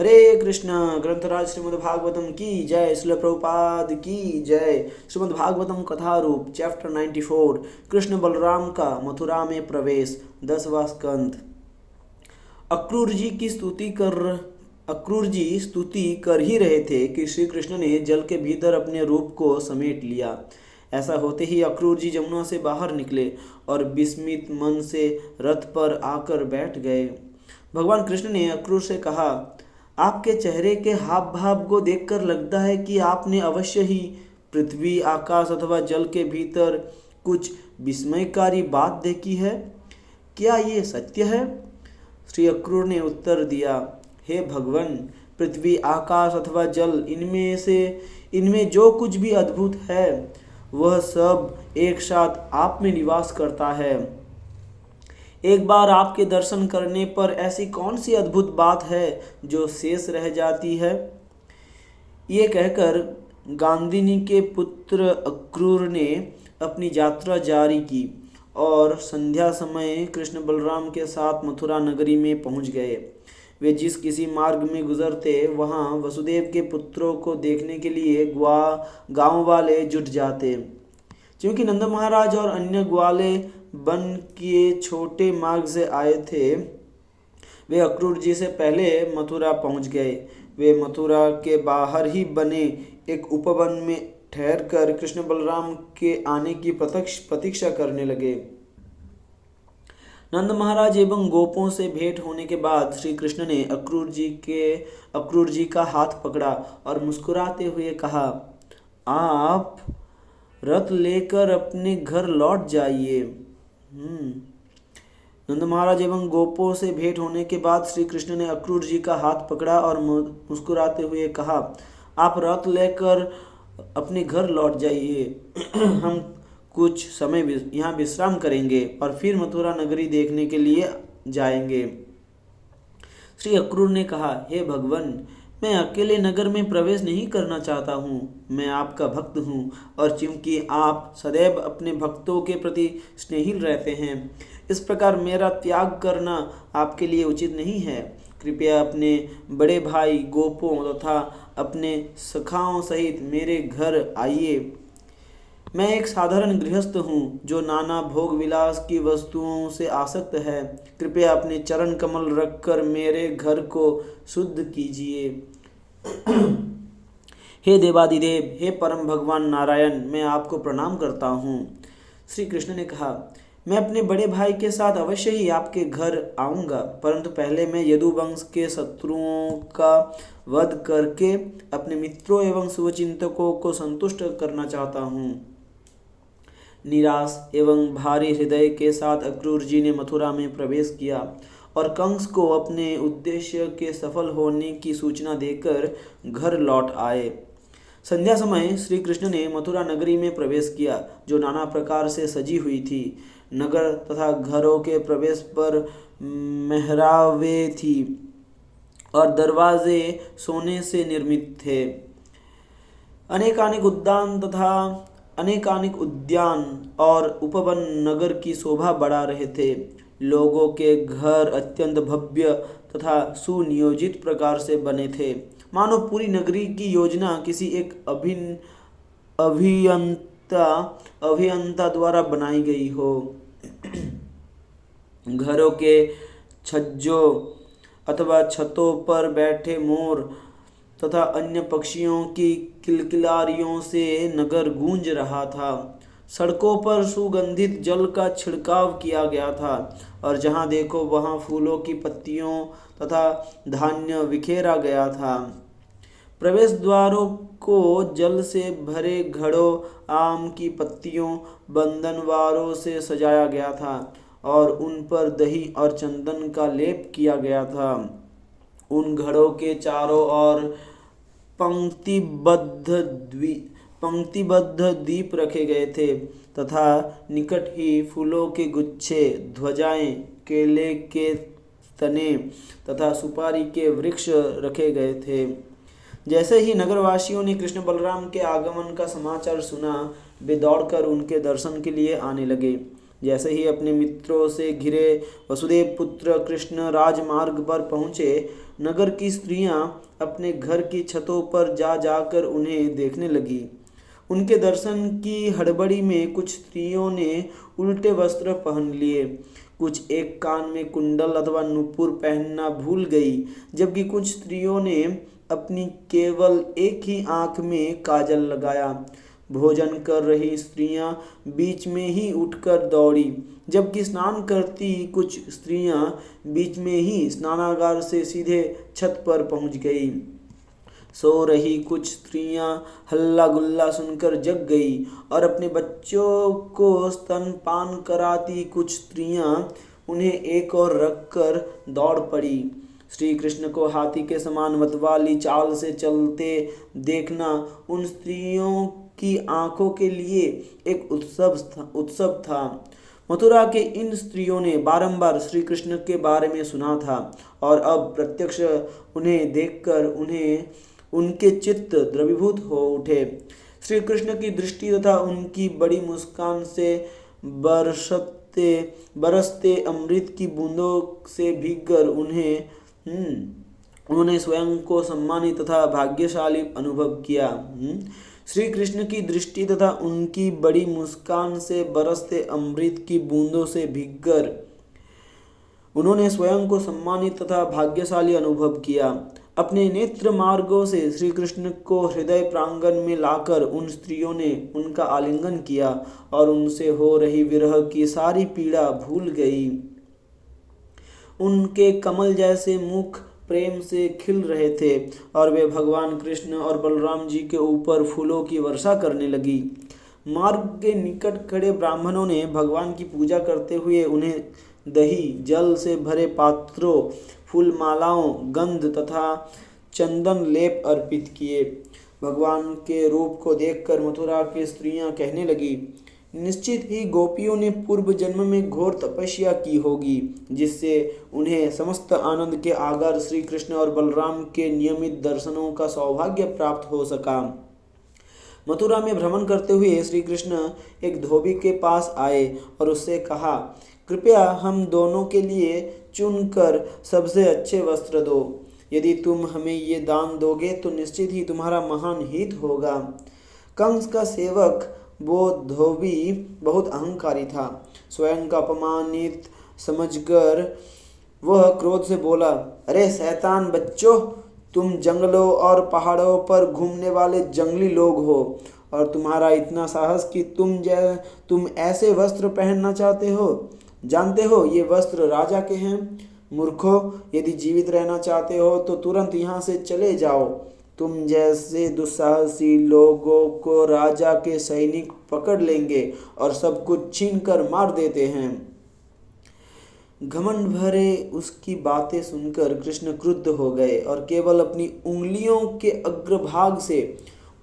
हरे कृष्ण। ग्रंथराज श्रीमद् भागवतम की जय। श्रील प्रभुपाद की जय। श्रीमद् भागवतम कथा रूप चैप्टर 94 कृष्ण बलराम का मथुरा में प्रवेश 10वां स्कंद। अक्रूर जी स्तुति कर ही रहे थे कि श्री कृष्ण ने जल के भीतर अपने रूप को समेट लिया। ऐसा होते ही अक्रूर जी जमुना से बाहर निकले और विस्मित मन से रथ पर आकर बैठ गए। भगवान कृष्ण ने अक्रूर से कहा, आपके चेहरे के हाव भाव को देखकर लगता है कि आपने अवश्य ही पृथ्वी, आकाश अथवा जल के भीतर कुछ विस्मयकारी बात देखी है। क्या ये सत्य है? श्री अक्रूर ने उत्तर दिया, हे भगवान, पृथ्वी, आकाश अथवा जल, इनमें जो कुछ भी अद्भुत है वह सब एक साथ आप में निवास करता है। एक बार आपके दर्शन करने पर ऐसी कौन सी अद्भुत बात है जो शेष रह जाती है? ये कहकर गांधिनी के पुत्र अक्रूर ने अपनी यात्रा जारी की और संध्या समय कृष्ण बलराम के साथ मथुरा नगरी में पहुंच गए। वे जिस किसी मार्ग में गुजरते वहां वसुदेव के पुत्रों को देखने के लिए गांव वाले जुट जाते। क्योंकि नंद महाराज और अन्य ग्वाले बन के छोटे मार्ग से आए थे, वे अक्रूर जी से पहले मथुरा पहुंच गए। वे मथुरा के बाहर ही बने एक उपवन में ठहरकर कृष्ण बलराम के आने की प्रतीक्षा करने लगे। नंद महाराज एवं गोपों से भेंट होने के बाद श्री कृष्ण ने अक्रूर जी का हाथ पकड़ा और मुस्कुराते हुए कहा, आप रथ लेकर अपने घर लौट जाइए। नंद महाराज एवं गोपों से भेंट होने के बाद श्री कृष्ण ने अक्रूर जी का हाथ पकड़ा और मुस्कुराते हुए कहा, आप रथ लेकर अपने घर लौट जाइए। हम कुछ समय यहाँ विश्राम करेंगे और फिर मथुरा नगरी देखने के लिए जाएंगे। श्री अक्रूर ने कहा, हे भगवान, मैं अकेले नगर में प्रवेश नहीं करना चाहता हूँ। मैं आपका भक्त हूँ और क्योंकि आप सदैव अपने भक्तों के प्रति स्नेहिल रहते हैं, इस प्रकार मेरा त्याग करना आपके लिए उचित नहीं है। कृपया अपने बड़े भाई गोपों तथा अपने सखाओं सहित मेरे घर आइए। मैं एक साधारण गृहस्थ हूँ जो नाना भोग विलास की वस्तुओं से आसक्त है। कृपया अपने चरण कमल रखकर मेरे घर को शुद्ध कीजिए। हे देवादिदेव, हे परम भगवान नारायण, मैं आपको प्रणाम करता हूँ। श्री कृष्ण ने कहा, मैं अपने बड़े भाई के साथ अवश्य ही आपके घर आऊँगा, परंतु पहले मैं यदुवंश के शत्रुओं का वध करके अपने मित्रों एवं शुभचिंतकों को संतुष्ट करना चाहता हूँ। निराश एवं भारी हृदय के साथ अक्रूर जी ने मथुरा में प्रवेश किया और कंस को अपने उद्देश्य के सफल होने की सूचना देकर घर लौट आए। संध्या समय श्री कृष्ण ने मथुरा नगरी में प्रवेश किया, जो नाना प्रकार से सजी हुई थी। नगर तथा घरों के प्रवेश पर मेहराबें थी और दरवाजे सोने से निर्मित थे। अनेकानिक उद्यान और उपवन नगर की शोभा बढ़ा रहे थे। लोगों के घर अत्यंत भव्य तथा सुनियोजित प्रकार से बने थे, मानो पूरी नगरी की योजना किसी एक अभियंता द्वारा बनाई गई हो। घरों के छज्जों अथवा छतों पर बैठे मोर तथा अन्य पक्षियों की किलकिलारियों से नगर गूंज रहा था। सड़कों पर सुगंधित जल का छिड़काव किया गया था और जहाँ देखो वहाँ फूलों की पत्तियों तथा धान्य बिखेरा गया था। प्रवेश द्वारों को जल से भरे घड़ों, आम की पत्तियों, बंधनवारों से सजाया गया था और उन पर दही और चंदन का लेप किया गया था। उन घड़ों के चारों ओर पंक्तिबद्ध दीप रखे गए थे तथा निकट ही फूलों के गुच्छे, ध्वजाएं, केले के तने तथा सुपारी के वृक्ष रखे गए थे। जैसे ही नगरवासियों ने कृष्ण बलराम के आगमन का समाचार सुना, वे दौड़कर उनके दर्शन के लिए आने लगे। जैसे ही अपने मित्रों से घिरे वसुदेव पुत्र कृष्ण राजमार्ग पर पहुंचे, नगर की स्त्रियां अपने घर की छतों पर जा जाकर उन्हें देखने लगी। उनके दर्शन की हड़बड़ी में कुछ स्त्रियों ने उल्टे वस्त्र पहन लिए, कुछ एक कान में कुंडल अथवा नुपुर पहनना भूल गई, जबकि कुछ स्त्रियों ने अपनी केवल एक ही आंख में काजल लगाया। भोजन कर रही स्त्रियां बीच में ही उठकर दौड़ी, जबकि स्नान करती कुछ स्त्रियां बीच में ही स्नानागार से सीधे छत पर पहुंच गई। सो रही कुछ स्त्रियां हल्ला गुल्ला सुनकर जग गई और अपने बच्चों को स्तनपान कराती कुछ स्त्रियां उन्हें एक और रखकर दौड़ पड़ी। श्री कृष्ण को हाथी के समान मतवाली चाल से चलते देखना उन स्त्रियों की आंखों के लिए एक उत्सव था। मथुरा के इन स्त्रियों ने बारंबार श्री कृष्ण के बारे में सुना था और अब प्रत्यक्ष उन्हें देखकर उनके चित्त द्रवीभूत हो उठे। श्री कृष्ण की दृष्टि तथा उनकी बड़ी मुस्कान से बरसते अमृत की बूंदों से भीगकर उन्होंने स्वयं को सम्मानित तथा भाग्यशाली अनुभव किया। श्री कृष्ण की दृष्टि तथा उनकी बड़ी मुस्कान से बरसते अमृत की बूंदों से भीगकर उन्होंने स्वयं को सम्मानित तथा भाग्यशाली अनुभव किया। अपने नेत्र मार्गों से श्री कृष्ण को हृदय प्रांगण में लाकर उन स्त्रियों ने उनका आलिंगन किया और उनसे हो रही विरह की सारी पीड़ा भूल गई। उनके कमल जैसे मुख प्रेम से खिल रहे थे और वे भगवान कृष्ण और बलराम जी के ऊपर फूलों की वर्षा करने लगी। मार्ग के निकट खड़े ब्राह्मणों ने भगवान की पूजा करते हुए उन्हें दही जल से भरे पात्रों, फूल मालाओं, गंध तथा चंदन लेप अर्पित किए। भगवान के रूप को देखकर मथुरा की स्त्रियां कहने लगी, निश्चित ही गोपियों ने पूर्व जन्म में घोर तपस्या की होगी, जिससे उन्हें समस्त आनंद के आगार श्री कृष्ण और बलराम के नियमित दर्शनों का सौभाग्य प्राप्त हो सका। मथुरा में भ्रमण करते हुए श्री कृष्ण एक धोबी के पास आए और उससे कहा, कृपया हम दोनों के लिए चुनकर सबसे अच्छे वस्त्र दो। यदि तुम हमें ये दान दोगे तो निश्चित ही तुम्हारा महान हित होगा। कंस का सेवक वो धोबी बहुत अहंकारी था। स्वयं का अपमानित समझकर वह क्रोध से बोला, अरे शैतान बच्चों, तुम जंगलों और पहाड़ों पर घूमने वाले जंगली लोग हो और तुम्हारा इतना साहस कि तुम ऐसे वस्त्र पहनना चाहते हो। जानते हो ये वस्त्र राजा के हैं। मूर्खों, यदि जीवित रहना चाहते हो तो तुरंत यहाँ से चले जाओ। तुम जैसे दुस्साहसी लोगों को राजा के सैनिक पकड़ लेंगे और सब कुछ छीन कर मार देते हैं। घमंड भरे उसकी बातें सुनकर कृष्ण क्रुद्ध हो गए और केवल अपनी उंगलियों के अग्रभाग से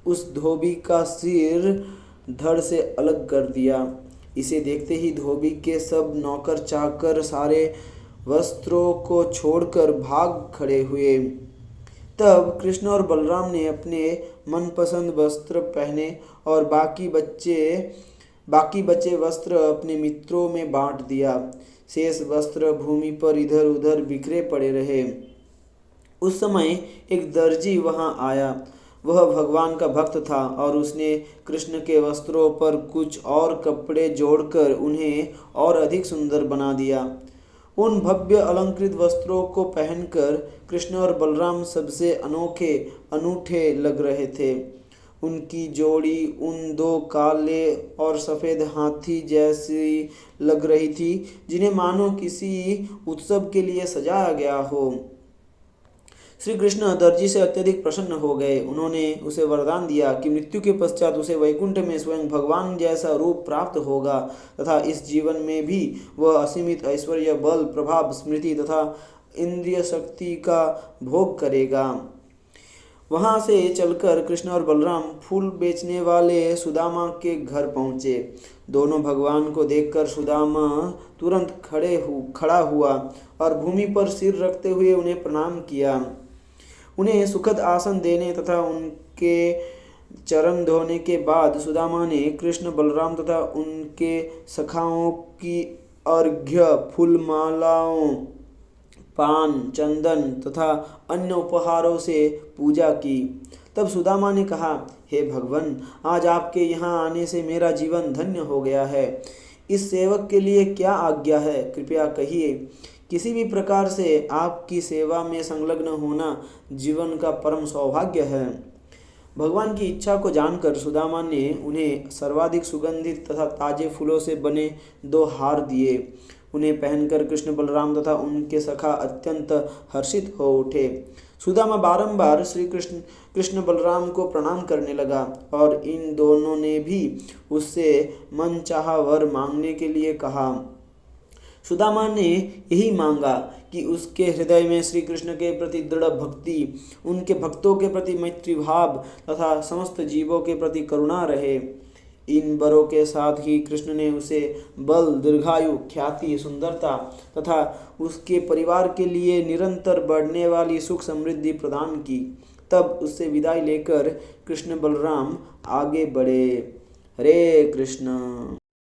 उस धोबी का सिर धड़ से अलग कर दिया। इसे देखते ही धोबी के सब नौकर चाकर सारे वस्त्रों को छोड़कर भाग खड़े हुए। तब कृष्ण और बलराम ने अपने मनपसंद वस्त्र पहने और बाकी बचे वस्त्र अपने मित्रों में बांट दिया। शेष वस्त्र भूमि पर इधर उधर बिखरे पड़े रहे। उस समय एक दर्जी वहां आया। वह भगवान का भक्त था और उसने कृष्ण के वस्त्रों पर कुछ और कपड़े जोड़कर उन्हें और अधिक सुंदर बना दिया। उन भव्य अलंकृत वस्त्रों को पहनकर कृष्ण और बलराम सबसे अनूठे लग रहे थे। उनकी जोड़ी उन दो काले और सफ़ेद हाथी जैसी लग रही थी, जिन्हें मानो किसी उत्सव के लिए सजाया गया हो। श्री कृष्ण दर्जी से अत्यधिक प्रसन्न हो गए। उन्होंने उसे वरदान दिया कि मृत्यु के पश्चात उसे वैकुंठ में स्वयं भगवान जैसा रूप प्राप्त होगा तथा इस जीवन में भी वह असीमित ऐश्वर्य, बल, प्रभाव, स्मृति तथा इंद्रिय शक्ति का भोग करेगा। वहां से चलकर कृष्ण और बलराम फूल बेचने वाले सुदामा के घर पहुँचे। दोनों भगवान को देखकर सुदामा तुरंत खड़ा हुआ और भूमि पर सिर रखते हुए उन्हें प्रणाम किया। उन्हें सुखद आसन देने तथा चरण धोने के बाद सुदामा ने कृष्ण, बलराम तथा उनके सखाओं की अर्घ्य, फूल मालाओं, पान, चंदन तथा अन्य उपहारों से पूजा की। तब सुदामा ने कहा, हे भगवान, आज आपके यहाँ आने से मेरा जीवन धन्य हो गया है। इस सेवक के लिए क्या आज्ञा है, कृपया कहिए। किसी भी प्रकार से आपकी सेवा में संलग्न होना जीवन का परम सौभाग्य है। भगवान की इच्छा को जानकर सुदामा ने उन्हें सर्वाधिक सुगंधित तथा ताजे फूलों से बने 2 हार दिए। उन्हें पहनकर कृष्ण, बलराम तथा उनके सखा अत्यंत हर्षित हो उठे। सुदामा बारंबार श्री कृष्ण बलराम को प्रणाम करने लगा और इन दोनों ने भी उससे मनचाहा वर मांगने के लिए कहा। सुदामा ने यही मांगा कि उसके हृदय में श्री कृष्ण के प्रति दृढ़ भक्ति, उनके भक्तों के प्रति मैत्री भाव तथा समस्त जीवों के प्रति करुणा रहे। इन वरों के साथ ही कृष्ण ने उसे बल, दीर्घायु, ख्याति, सुंदरता तथा उसके परिवार के लिए निरंतर बढ़ने वाली सुख समृद्धि प्रदान की। तब उससे विदाई लेकर कृष्ण बलराम आगे बढ़े। हरे कृष्ण।